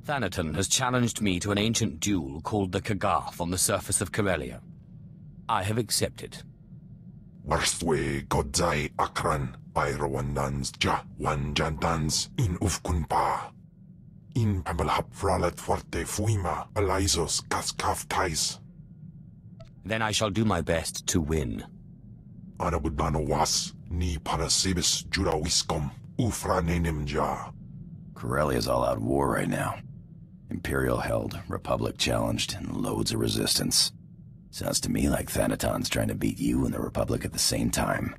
Thanaton has challenged me to an ancient duel called the Kaggath on the surface of Corellia. I have accepted. Warstwe godzai akran pyrawandans ja wanjantans in ufkunpa. In pamalhap fralat forte fuima alaisos kaskaf tais. Then I shall do my best to win. Anabudano was ni parasibis jurawiskom ufranenim ja. Corellia's all out war right now. Imperial held, Republic challenged, and loads of resistance. Sounds to me like Thanaton's trying to beat you and the Republic at the same time.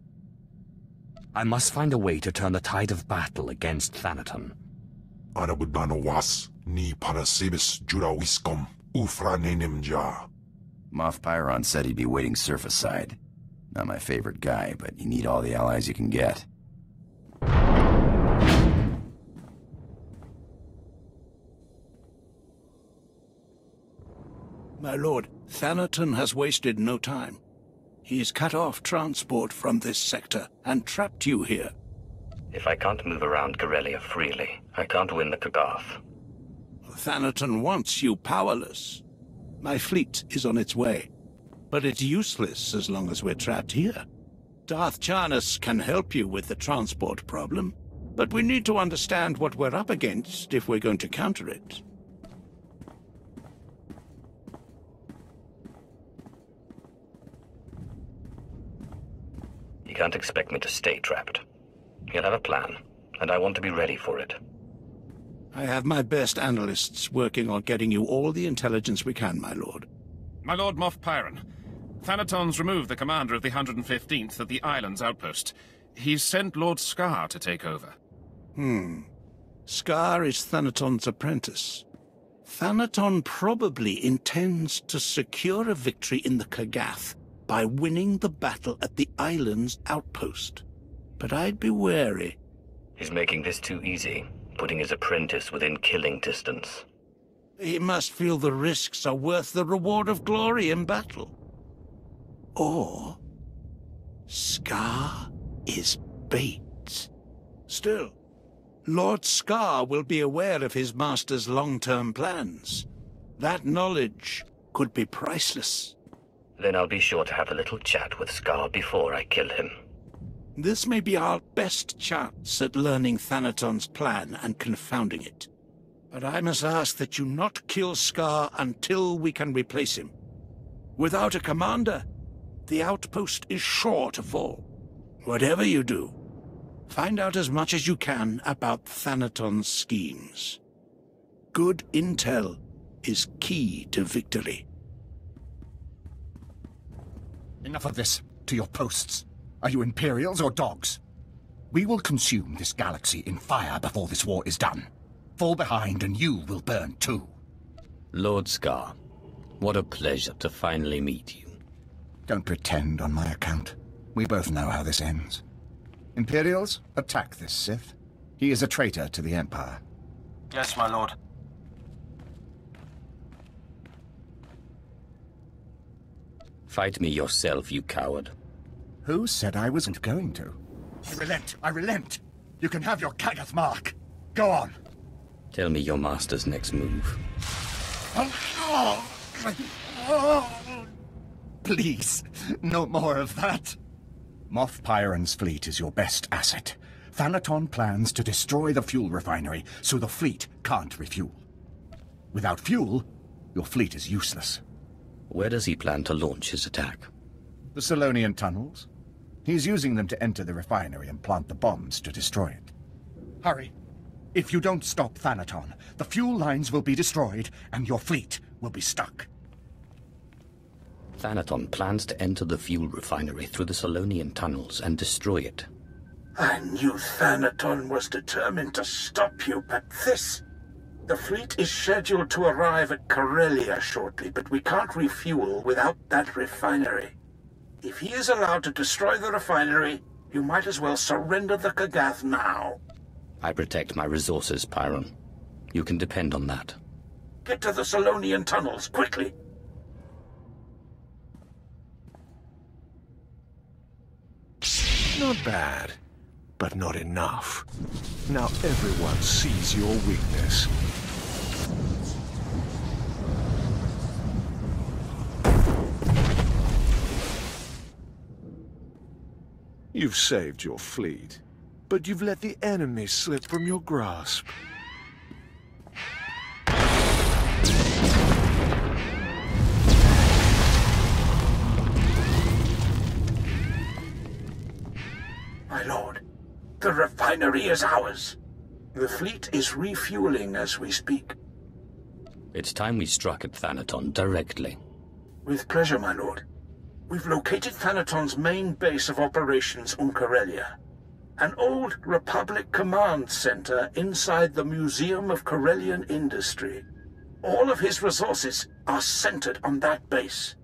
I must find a way to turn the tide of battle against Thanaton. Anabudano was ni parasibis jurawiskom ufranenim ja. Moff Pyron said he'd be waiting surface side. Not my favorite guy, but you need all the allies you can get. My lord, Thanaton has wasted no time. He's cut off transport from this sector and trapped you here. If I can't move around Corellia freely, I can't win the Kaggath. Thanaton wants you powerless. My fleet is on its way, but it's useless as long as we're trapped here. Darth Charnas can help you with the transport problem, but we need to understand what we're up against if we're going to counter it. You can't expect me to stay trapped. You'll have a plan, and I want to be ready for it. I have my best analysts working on getting you all the intelligence we can, my lord. My lord Moff Pyron, Thanaton's removed the commander of the 115th at the island's outpost. He's sent Lord Scar to take over. Scar is Thanaton's apprentice. Thanaton probably intends to secure a victory in the Kaggath by winning the battle at the island's outpost. But I'd be wary. He's making this too easy, putting his apprentice within killing distance. He must feel the risks are worth the reward of glory in battle. Or Scar is bait. Still, Lord Scar will be aware of his master's long-term plans. That knowledge could be priceless. Then I'll be sure to have a little chat with Scar before I kill him. This may be our best chance at learning Thanaton's plan and confounding it. But I must ask that you not kill Scar until we can replace him. Without a commander, the outpost is sure to fall. Whatever you do, find out as much as you can about Thanaton's schemes. Good intel is key to victory. Enough of this. To your posts. Are you Imperials or dogs? We will consume this galaxy in fire before this war is done. Fall behind and you will burn too. Lord Scar, what a pleasure to finally meet you. Don't pretend on my account. We both know how this ends. Imperials, attack this Sith. He is a traitor to the Empire. Yes, my lord. Fight me yourself, you coward. Who said I wasn't going to? I relent! I relent! You can have your Kaggath mark! Go on! Tell me your master's next move. Please, no more of that. Moff Pyron's fleet is your best asset. Thanaton plans to destroy the fuel refinery, so the fleet can't refuel. Without fuel, your fleet is useless. Where does he plan to launch his attack? The Solonian tunnels. He's using them to enter the refinery and plant the bombs to destroy it. Hurry. If you don't stop Thanaton, the fuel lines will be destroyed and your fleet will be stuck. Thanaton plans to enter the fuel refinery through the Solonian tunnels and destroy it. I knew Thanaton was determined to stop you, but this... The fleet is scheduled to arrive at Corellia shortly, but we can't refuel without that refinery. If he is allowed to destroy the refinery, you might as well surrender the Kaggath now. I protect my resources, Pyron. You can depend on that. Get to the Solonian tunnels, quickly! Not bad, but not enough. Now everyone sees your weakness. You've saved your fleet, but you've let the enemy slip from your grasp. My lord, the refinery is ours. The fleet is refueling as we speak. It's time we struck at Thanaton directly. With pleasure, my lord. We've located Thanaton's main base of operations on Corellia. An old Republic command center inside the Museum of Corellian Industry. All of his resources are centered on that base.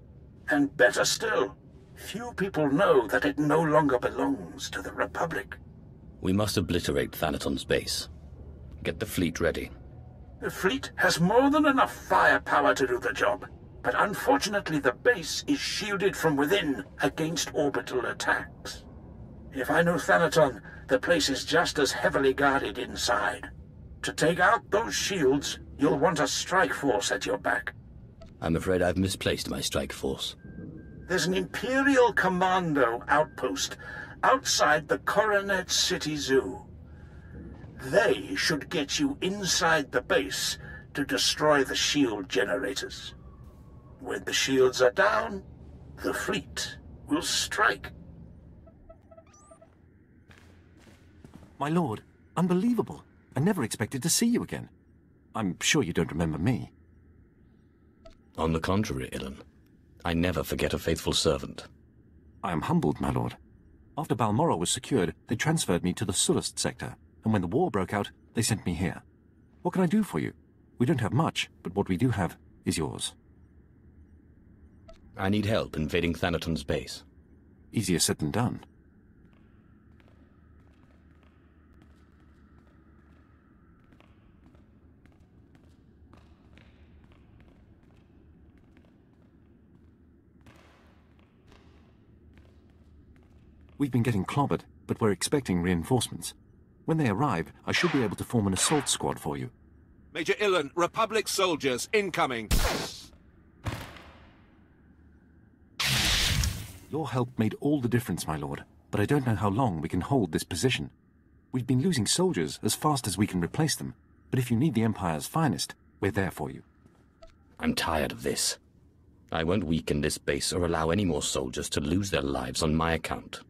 And better still, few people know that it no longer belongs to the Republic. We must obliterate Thanaton's base. Get the fleet ready. The fleet has more than enough firepower to do the job. But unfortunately the base is shielded from within against orbital attacks. If I know Thanaton, the place is just as heavily guarded inside. To take out those shields, you'll want a strike force at your back. I'm afraid I've misplaced my strike force. There's an Imperial Commando outpost outside the Coronet City Zoo. They should get you inside the base to destroy the shield generators. When the shields are down, the fleet will strike. My lord, unbelievable. I never expected to see you again. I'm sure you don't remember me. On the contrary, Ilan. I never forget a faithful servant. I am humbled, my lord. After Balmoral was secured, they transferred me to the Sullust sector, and when the war broke out, they sent me here. What can I do for you? We don't have much, but what we do have is yours. I need help invading Thanaton's base. Easier said than done. We've been getting clobbered, but we're expecting reinforcements. When they arrive, I should be able to form an assault squad for you. Major Ilan, Republic soldiers incoming. Your help made all the difference, my lord, but I don't know how long we can hold this position. We've been losing soldiers as fast as we can replace them, but if you need the Empire's finest, we're there for you. I'm tired of this. I won't weaken this base or allow any more soldiers to lose their lives on my account.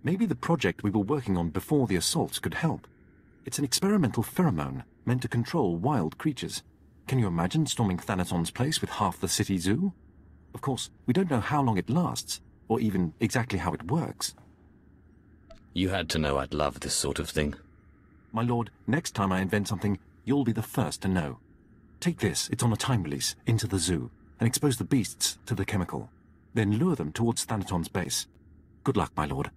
Maybe the project we were working on before the assaults could help. It's an experimental pheromone meant to control wild creatures. Can you imagine storming Thanaton's place with half the city zoo? Of course, we don't know how long it lasts, or even exactly how it works. You had to know I'd love this sort of thing. My lord, next time I invent something, you'll be the first to know. Take this, it's on a time release, into the zoo, and expose the beasts to the chemical. Then lure them towards Thanaton's base. Good luck, my lord.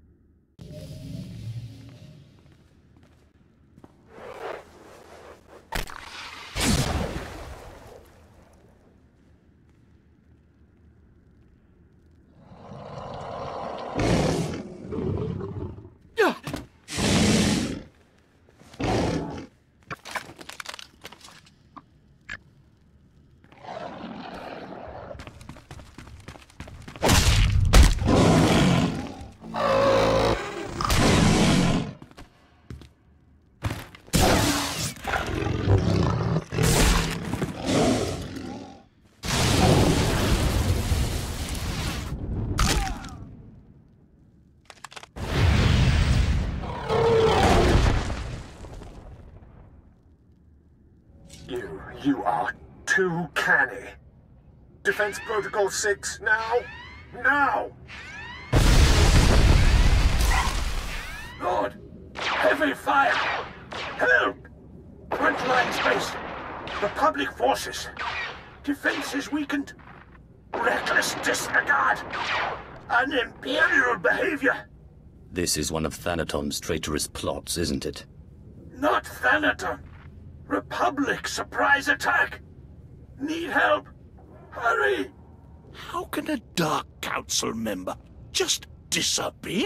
You are too canny. Defense Protocol 6, now! Now! Lord, heavy fire! Help! Front-line space! Republic forces! Defense is weakened! Reckless disregard! An Imperial behavior! This is one of Thanaton's traitorous plots, isn't it? Not Thanaton! Republic surprise attack! Need help! Hurry! How can a Dark Council member just disappear?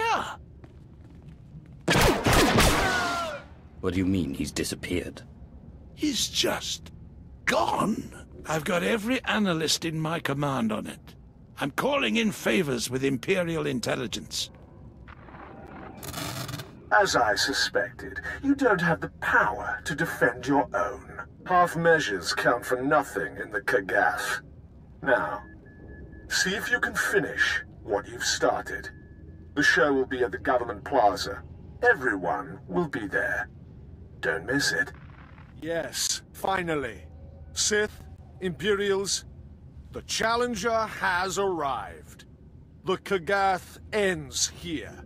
What do you mean he's disappeared? He's just gone. I've got every analyst in my command on it. I'm calling in favors with Imperial intelligence. As I suspected, you don't have the power to defend your own. Half measures count for nothing in the Kaggath. Now, see if you can finish what you've started. The show will be at the Government Plaza. Everyone will be there. Don't miss it. Yes, finally. Sith, Imperials, the Challenger has arrived. The Kaggath ends here.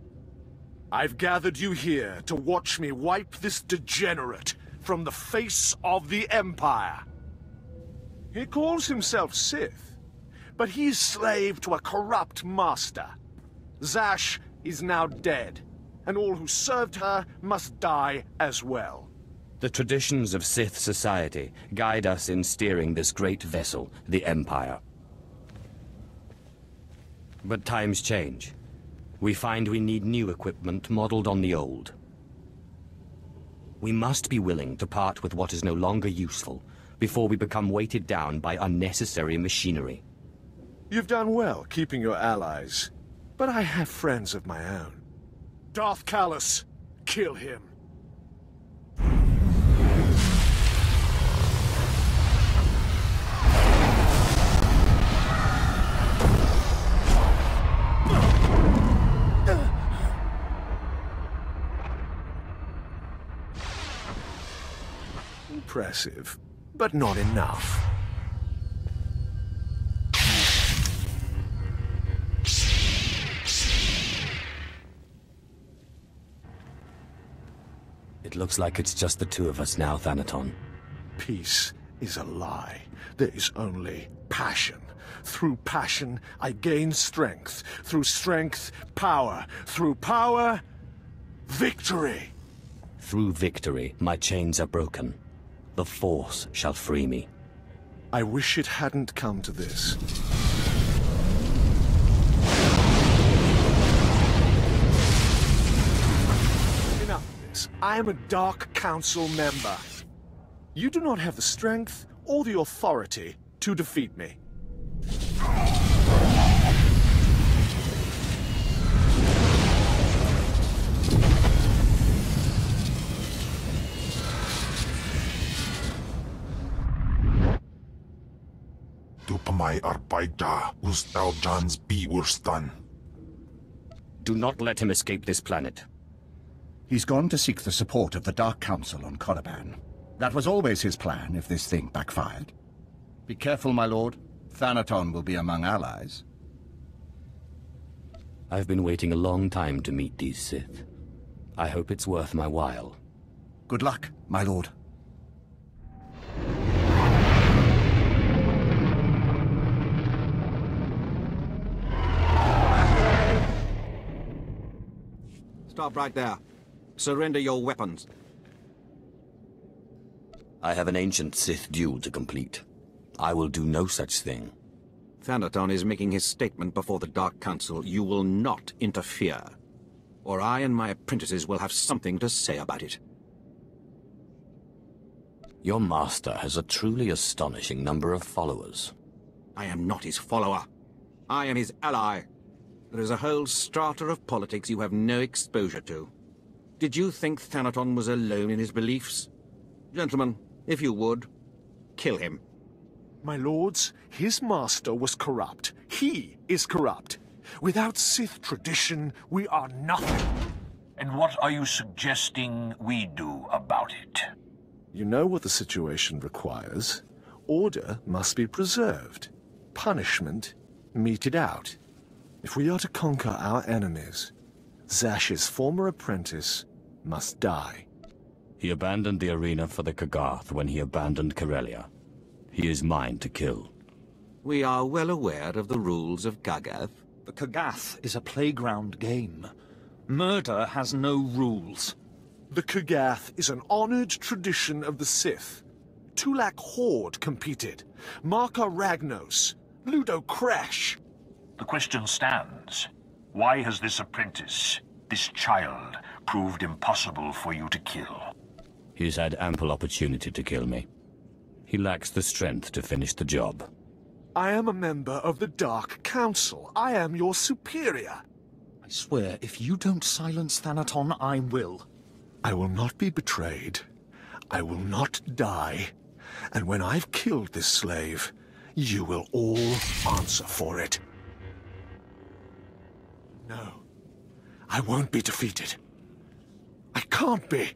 I've gathered you here to watch me wipe this degenerate from the face of the Empire. He calls himself Sith, but he's slave to a corrupt master. Zash is now dead, and all who served her must die as well. The traditions of Sith society guide us in steering this great vessel, the Empire. But times change. We find we need new equipment modeled on the old. We must be willing to part with what is no longer useful before we become weighted down by unnecessary machinery. You've done well keeping your allies, but I have friends of my own. Darth Kallus, kill him. Impressive, but not enough. It looks like it's just the two of us now, Thanaton. Peace is a lie. There is only passion. Through passion, I gain strength. Through strength, power. Through power, victory. Through victory, my chains are broken. The Force shall free me. I wish it hadn't come to this. Enough of this. I am a Dark Council member. You do not have the strength or the authority to defeat me. Tupamay arpaita ustaw John's biwurstan. Do not let him escape this planet. He's gone to seek the support of the Dark Council on Korriban. That was always his plan if this thing backfired. Be careful, my lord. Thanaton will be among allies. I've been waiting a long time to meet these Sith. I hope it's worth my while. Good luck, my lord. Stop right there. Surrender your weapons. I have an ancient Sith duel to complete. I will do no such thing. Thanaton is making his statement before the Dark Council. You will not interfere, or I and my apprentices will have something to say about it. Your master has a truly astonishing number of followers. I am not his follower. I am his ally. There is a whole strata of politics you have no exposure to. Did you think Thanaton was alone in his beliefs? Gentlemen, if you would, kill him. My lords, his master was corrupt. He is corrupt. Without Sith tradition, we are nothing. And what are you suggesting we do about it? You know what the situation requires. Order must be preserved. Punishment meted out. If we are to conquer our enemies, Zash's former apprentice must die. He abandoned the arena for the Kaggath when he abandoned Corellia. He is mine to kill. We are well aware of the rules of Kaggath. The Kaggath is a playground game. Murder has no rules. The Kaggath is an honored tradition of the Sith. Tulak Horde competed. Marka Ragnos. Ludo Crash. The question stands. Why has this apprentice, this child, proved impossible for you to kill? He's had ample opportunity to kill me. He lacks the strength to finish the job. I am a member of the Dark Council. I am your superior. I swear, if you don't silence Thanaton, I will. I will not be betrayed. I will not die. And when I've killed this slave, you will all answer for it. No. I won't be defeated. I can't be.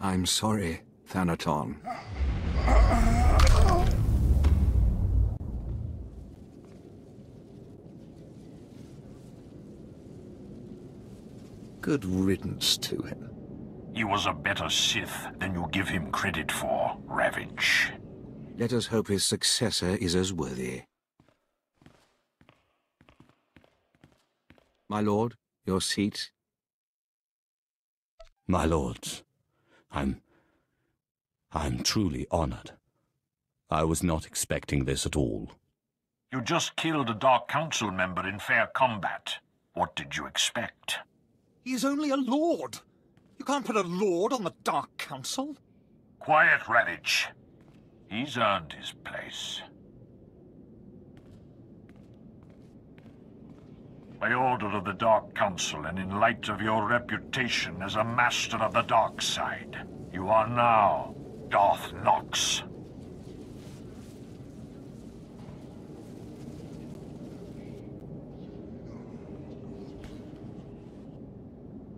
I'm sorry, Thanaton. Good riddance to him. He was a better Sith than you give him credit for, Ravage. Let us hope his successor is as worthy. My lord, your seat. My lords, I'm truly honored. I was not expecting this at all. You just killed a Dark Council member in fair combat. What did you expect? He is only a lord. You can't put a lord on the Dark Council. Quiet, Ravage. He's earned his place. By order of the Dark Council and in light of your reputation as a master of the dark side, you are now Darth Nox.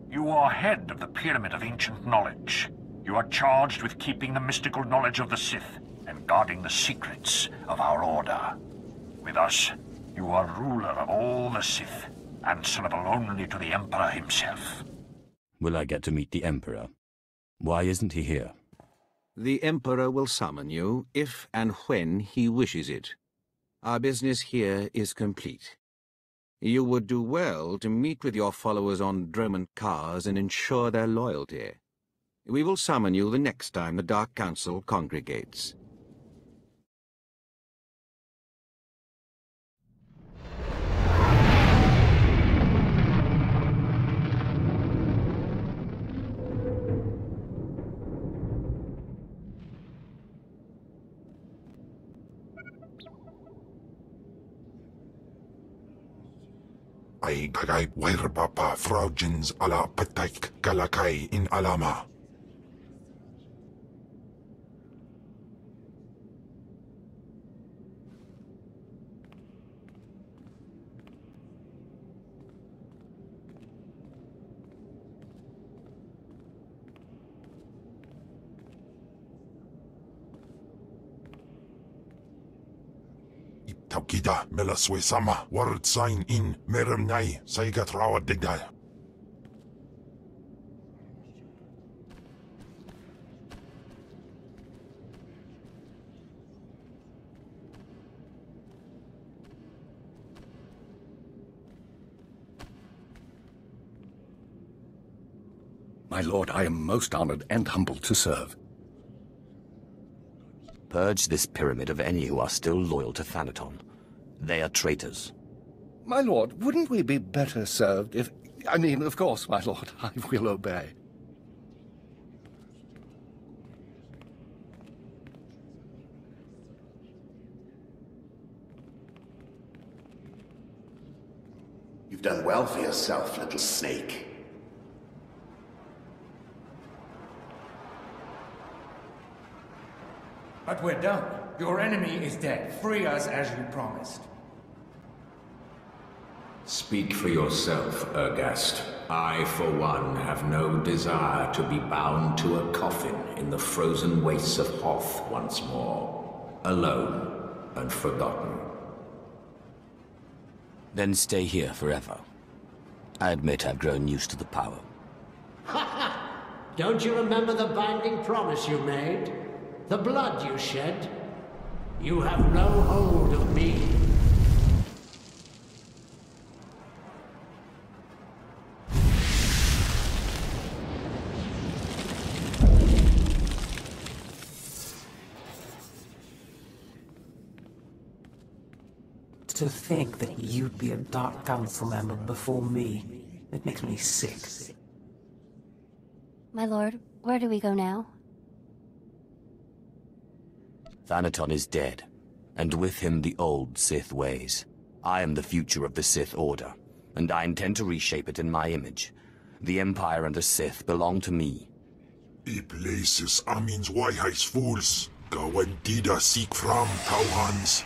You are head of the Pyramid of Ancient Knowledge. You are charged with keeping the mystical knowledge of the Sith and guarding the secrets of our order. With us, you are ruler of all the Sith, answerable only to the Emperor himself. Will I get to meet the Emperor? Why isn't he here? The Emperor will summon you, if and when he wishes it. Our business here is complete. You would do well to meet with your followers on Dromund Kars and ensure their loyalty. We will summon you the next time the Dark Council congregates. Ay kagay Wairbapa Fraujins ala Pataik Galakai in Alama. Taukida melaswe sama word sign in merem nai saigat rawa digdal. My lord, I am most honored and humbled to serve. Purge this pyramid of any who are still loyal to Thanaton. They are traitors. My lord, wouldn't we be better served if... I mean, of course, my lord, I will obey. You've done well for yourself, little snake. But we're done. Your enemy is dead. Free us as you promised. Speak for yourself, Ergast. I, for one, have no desire to be bound to a coffin in the frozen wastes of Hoth once more. Alone and forgotten. Then stay here forever. I admit I've grown used to the power. Don't you remember the binding promise you made? The blood you shed? You have no hold of me. To think that you'd be a Dark Council member before me, it makes me sick. My lord, where do we go now? Thanaton is dead, and with him the old Sith ways. I am the future of the Sith Order, and I intend to reshape it in my image. The Empire and the Sith belong to me. I places Amin's Waiheis fools. Gawantida seek from Tauhans.